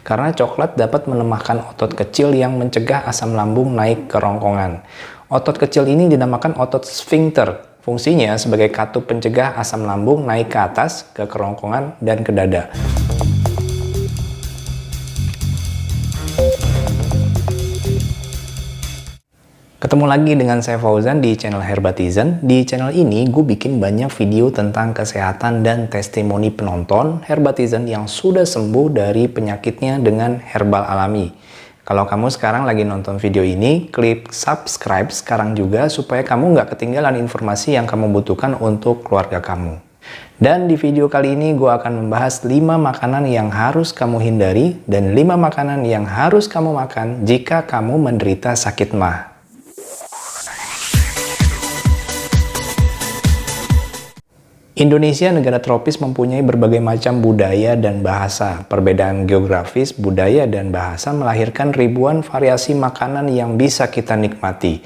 karena coklat dapat melemahkan otot kecil yang mencegah asam lambung naik ke rongkongan. Otot kecil ini dinamakan otot sphincter. Fungsinya sebagai katup pencegah asam lambung naik ke atas, ke kerongkongan, dan ke dada. Ketemu lagi dengan saya Fauzan di channel Herbatizen. Di channel ini gue bikin banyak video tentang kesehatan dan testimoni penonton Herbatizen yang sudah sembuh dari penyakitnya dengan herbal alami. Kalau kamu sekarang lagi nonton video ini, klik subscribe sekarang juga supaya kamu nggak ketinggalan informasi yang kamu butuhkan untuk keluarga kamu. Dan di video kali ini gue akan membahas 5 makanan yang harus kamu hindari dan 5 makanan yang harus kamu makan jika kamu menderita sakit MAH. Indonesia, negara tropis, mempunyai berbagai macam budaya dan bahasa. Perbedaan geografis, budaya, dan bahasa melahirkan ribuan variasi makanan yang bisa kita nikmati.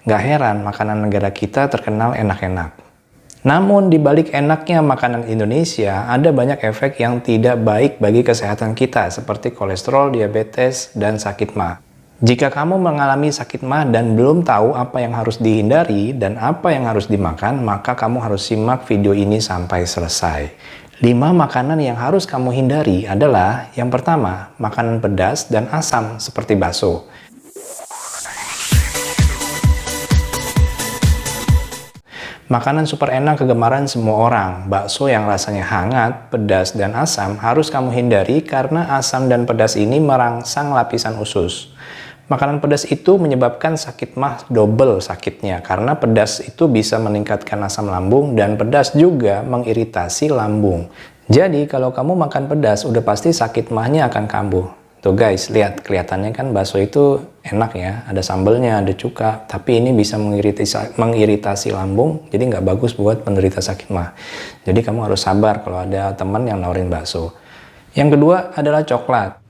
Gak heran makanan negara kita terkenal enak-enak. Namun di balik enaknya makanan Indonesia, ada banyak efek yang tidak baik bagi kesehatan kita, seperti kolesterol, diabetes, dan sakit MAH. Jika kamu mengalami sakit MAH dan belum tahu apa yang harus dihindari dan apa yang harus dimakan, maka kamu harus simak video ini sampai selesai. 5 makanan yang harus kamu hindari adalah, yang pertama, makanan pedas dan asam seperti bakso. Makanan super enak kegemaran semua orang, bakso yang rasanya hangat, pedas, dan asam harus kamu hindari karena asam dan pedas ini merangsang lapisan usus. Makanan pedas itu menyebabkan sakit MAH double sakitnya, karena pedas itu bisa meningkatkan asam lambung dan pedas juga mengiritasi lambung. Jadi kalau kamu makan pedas, udah pasti sakit MAH-nya akan kambuh. Tuh guys, lihat, kelihatannya kan bakso itu enak ya, ada sambelnya, ada cuka, tapi ini bisa mengiritasi lambung, jadi nggak bagus buat penderita sakit MAH. Jadi kamu harus sabar kalau ada teman yang nawarin bakso. Yang kedua adalah coklat.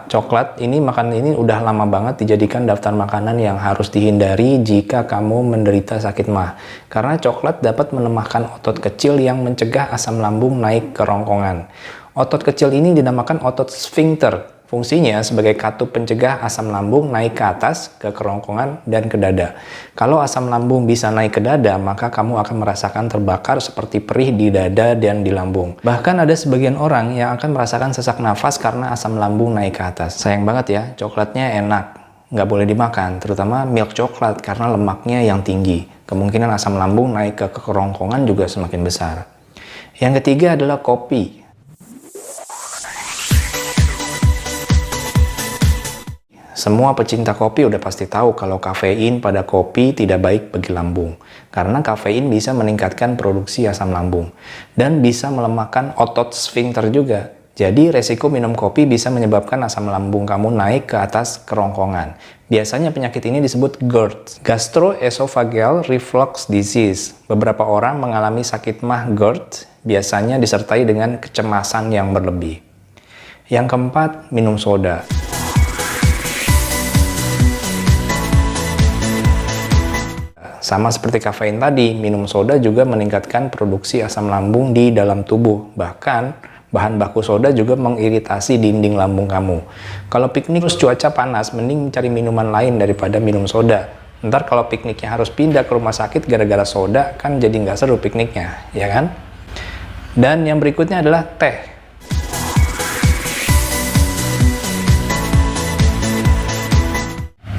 Coklat ini, makanan ini udah lama banget dijadikan daftar makanan yang harus dihindari jika kamu menderita sakit MAH. Karena coklat dapat melemahkan otot kecil yang mencegah asam lambung naik ke rongkongan. Otot kecil ini dinamakan otot sphincter. Fungsinya sebagai katup pencegah asam lambung naik ke atas, ke kerongkongan, dan ke dada. Kalau asam lambung bisa naik ke dada, maka kamu akan merasakan terbakar seperti perih di dada dan di lambung. Bahkan ada sebagian orang yang akan merasakan sesak nafas karena asam lambung naik ke atas. Sayang banget ya, coklatnya enak, nggak boleh dimakan, terutama milk coklat karena lemaknya yang tinggi. Kemungkinan asam lambung naik ke kerongkongan juga semakin besar. Yang ketiga adalah kopi. Semua pecinta kopi udah pasti tahu kalau kafein pada kopi tidak baik bagi lambung. Karena kafein bisa meningkatkan produksi asam lambung. Dan bisa melemahkan otot sphincter juga. Jadi resiko minum kopi bisa menyebabkan asam lambung kamu naik ke atas kerongkongan. Biasanya penyakit ini disebut GERD, Gastroesophageal Reflux Disease. Beberapa orang mengalami sakit MAH GERD, biasanya disertai dengan kecemasan yang berlebih. Yang keempat, minum soda. Sama seperti kafein tadi, minum soda juga meningkatkan produksi asam lambung di dalam tubuh. Bahkan, bahan baku soda juga mengiritasi dinding lambung kamu. Kalau piknik terus cuaca panas, mending cari minuman lain daripada minum soda. Ntar kalau pikniknya harus pindah ke rumah sakit gara-gara soda, kan jadi nggak seru pikniknya, ya kan? Dan yang berikutnya adalah teh.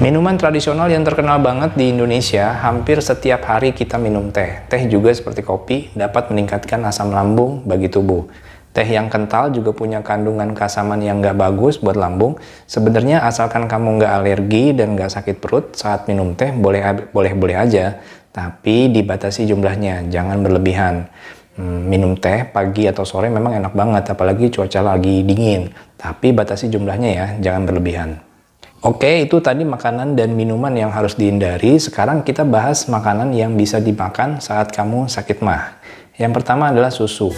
Minuman tradisional yang terkenal banget di Indonesia, hampir setiap hari kita minum teh. Teh juga seperti kopi, dapat meningkatkan asam lambung bagi tubuh. Teh yang kental juga punya kandungan keasaman yang nggak bagus buat lambung. Sebenarnya asalkan kamu nggak alergi dan nggak sakit perut saat minum teh, boleh-boleh aja. Tapi dibatasi jumlahnya, jangan berlebihan. Minum teh pagi atau sore memang enak banget, apalagi cuaca lagi dingin. Tapi batasi jumlahnya ya, jangan berlebihan. Oke, itu tadi makanan dan minuman yang harus dihindari. Sekarang kita bahas makanan yang bisa dimakan saat kamu sakit MAH. Yang pertama adalah susu.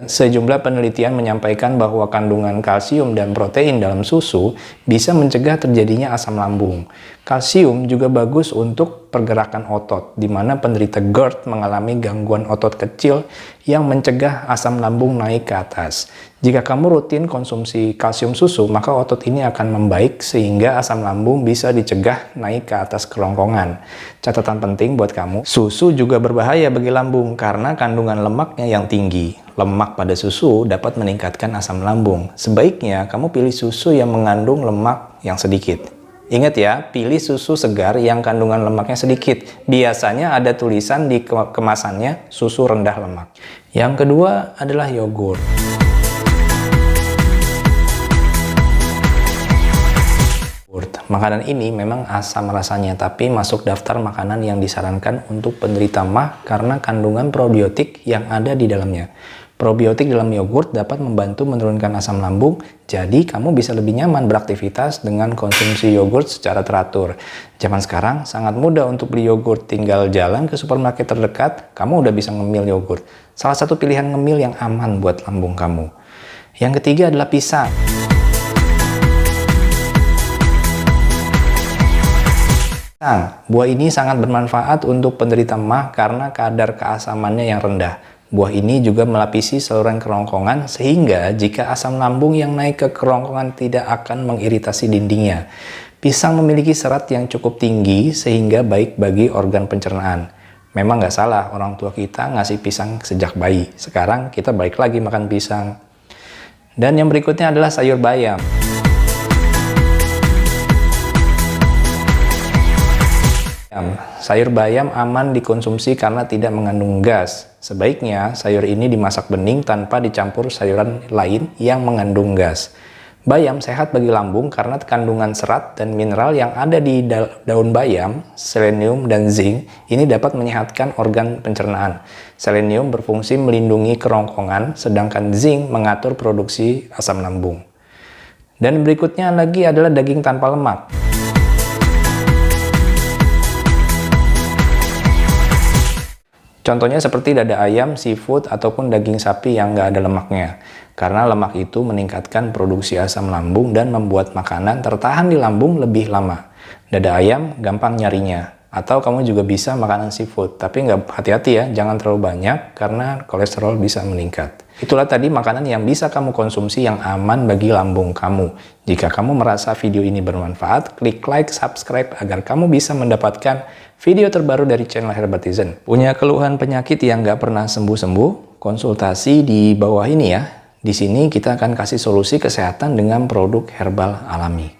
Sejumlah penelitian menyampaikan bahwa kandungan kalsium dan protein dalam susu bisa mencegah terjadinya asam lambung. Kalsium juga bagus untuk pergerakan otot, di mana penderita GERD mengalami gangguan otot kecil yang mencegah asam lambung naik ke atas. Jika kamu rutin konsumsi kalsium susu, maka otot ini akan membaik sehingga asam lambung bisa dicegah naik ke atas kerongkongan. Catatan penting buat kamu, susu juga berbahaya bagi lambung karena kandungan lemaknya yang tinggi. Lemak pada susu dapat meningkatkan asam lambung. Sebaiknya kamu pilih susu yang mengandung lemak yang sedikit. Ingat ya, pilih susu segar yang kandungan lemaknya sedikit. Biasanya ada tulisan di kemasannya susu rendah lemak. Yang kedua adalah yogurt. Makanan ini memang asam rasanya, tapi masuk daftar makanan yang disarankan untuk penderita MAH karena kandungan probiotik yang ada di dalamnya. Probiotik dalam yogurt dapat membantu menurunkan asam lambung, jadi kamu bisa lebih nyaman beraktivitas dengan konsumsi yogurt secara teratur. Zaman sekarang sangat mudah untuk beli yogurt, tinggal jalan ke supermarket terdekat, kamu udah bisa ngemil yogurt. Salah satu pilihan ngemil yang aman buat lambung kamu. Yang ketiga adalah pisang. Buah ini sangat bermanfaat untuk penderita MAH karena kadar keasamannya yang rendah. Buah ini juga melapisi saluran kerongkongan sehingga jika asam lambung yang naik ke kerongkongan tidak akan mengiritasi dindingnya. Pisang memiliki serat yang cukup tinggi sehingga baik bagi organ pencernaan. Memang nggak salah orang tua kita ngasih pisang sejak bayi. Sekarang kita balik lagi makan pisang. Dan yang berikutnya adalah sayur bayam. Sayur bayam aman dikonsumsi karena tidak mengandung gas. Sebaiknya sayur ini dimasak bening tanpa dicampur sayuran lain yang mengandung gas. Bayam sehat bagi lambung karena kandungan serat dan mineral yang ada di daun bayam, selenium dan zinc, ini dapat menyehatkan organ pencernaan. Selenium berfungsi melindungi kerongkongan, sedangkan zinc mengatur produksi asam lambung. Dan berikutnya lagi adalah daging tanpa lemak. Contohnya seperti dada ayam, seafood, ataupun daging sapi yang nggak ada lemaknya. Karena lemak itu meningkatkan produksi asam lambung dan membuat makanan tertahan di lambung lebih lama. Dada ayam gampang nyarinya. Atau kamu juga bisa makanan seafood, tapi nggak hati-hati ya, jangan terlalu banyak karena kolesterol bisa meningkat. Itulah tadi makanan yang bisa kamu konsumsi yang aman bagi lambung kamu. Jika kamu merasa video ini bermanfaat, klik like, subscribe agar kamu bisa mendapatkan video terbaru dari channel Herbatizen. Punya keluhan penyakit yang nggak pernah sembuh-sembuh? Konsultasi di bawah ini ya. Di sini kita akan kasih solusi kesehatan dengan produk herbal alami.